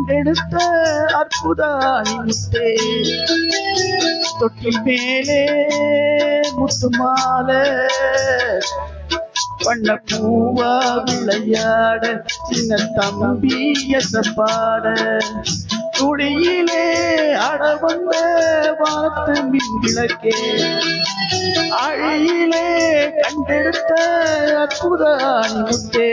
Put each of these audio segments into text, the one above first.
கண்டெடுத்த அற்புதானி முத்தே தொட்டில் மேலே முத்து மாலை வண்ண பூவா விளையாட சின்ன தம்பி எசப்பாட துளியிலே அட வந்த வாத்து மின் விளக்கே அழியிலே கண்டெடுத்த அற்புதானி முத்தே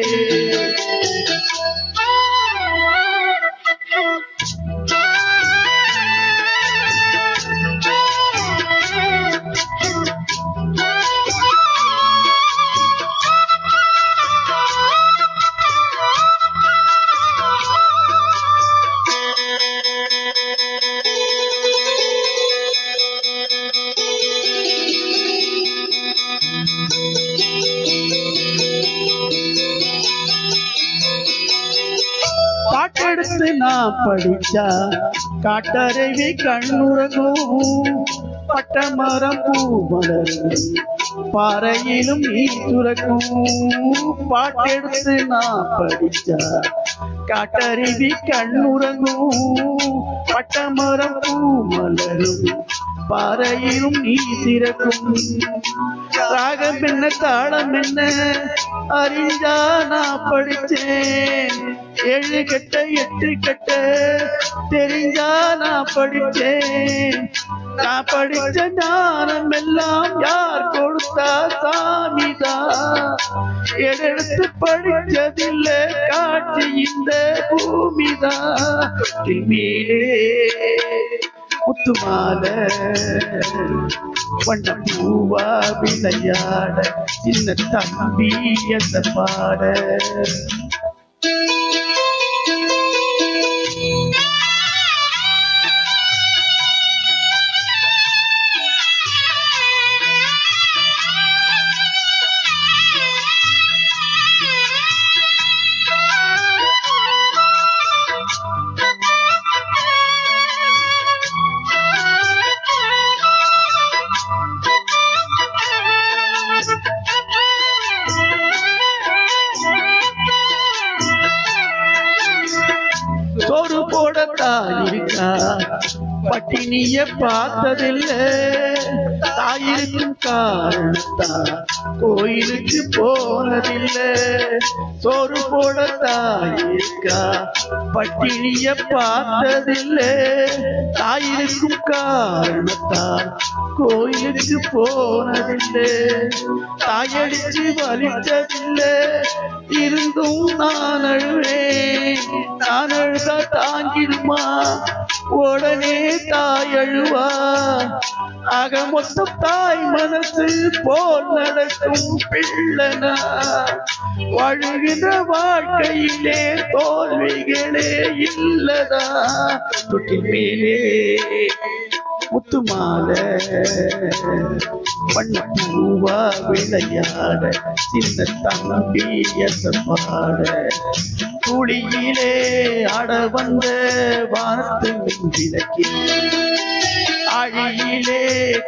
பாட்டெடுத்து நான் படிச்சா காட்டருவி கண்ணுறங்கும் பட்டமரம் பூ மலரும் பாறையிலும் நீ துறக்கும் பாட்டெடுத்து நான் படிச்சா காட்டருவி கண்ணுறங்கும் பட்டமரம் பூ மலரும் பாறையிலும் நீ திறக்கும் ராகம் என்ன தாளம் என்ன அறிஞ்சா நான் படிச்சேன் 7 கட்ட 8 கட்ட தெரிஞ்சா நான் படிச்சேன் நான் படிச்ச ஞானம் எல்லாம் யார் கொடுத்தா சாமிதான் எடுத்து படிச்சதில்ல காட்சி இந்த பூமிதான் மீனே முத்துமால வண்ண பூவா விளையாட சின்ன தம்பி எசப்பாட சோறு போடத்தான் இருக்கா பட்டினிய பார்த்ததில்ல தாயிருக்கும் காரணத்தான் கோயிலுக்கு போனதில்ல சோறு போடத்தான் இருக்கா பட்டினிய பார்த்ததில்ல தாயிருக்கும் காரணத்தான் கோயிலுக்கு போனதில்லை தாயடிச்சு வலிச்சதில்லை இருந்தும் நான் அழுவேன் நான் அழுதா தாங்கிடுமா உடனே தாய் அழுவா ஆக மொத்தம் தாய் மனசு போல் நடக்கும் பிள்ளனா வாழுகின்ற வாழ்க்கையிலே தோல்விகளே இல்லதா தொட்டில் மேலே முத்துமால வண்ண பூவா விளையாட சின்ன தம்பி எசப்பாட துளியிலே ஆட வந்த வானத்து விளக்கே ஆழியிலே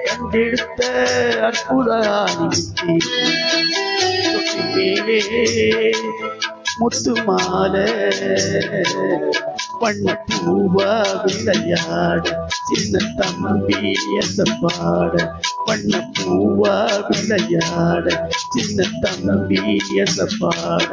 கண்டெடுத்த அற்புதானி மேலே முத்துமால வண்ண பூவா விளையாட சின்ன தம்பி எசப்பாட வண்ண பூவா விளையாட சின்ன தம்பி எசப்பாட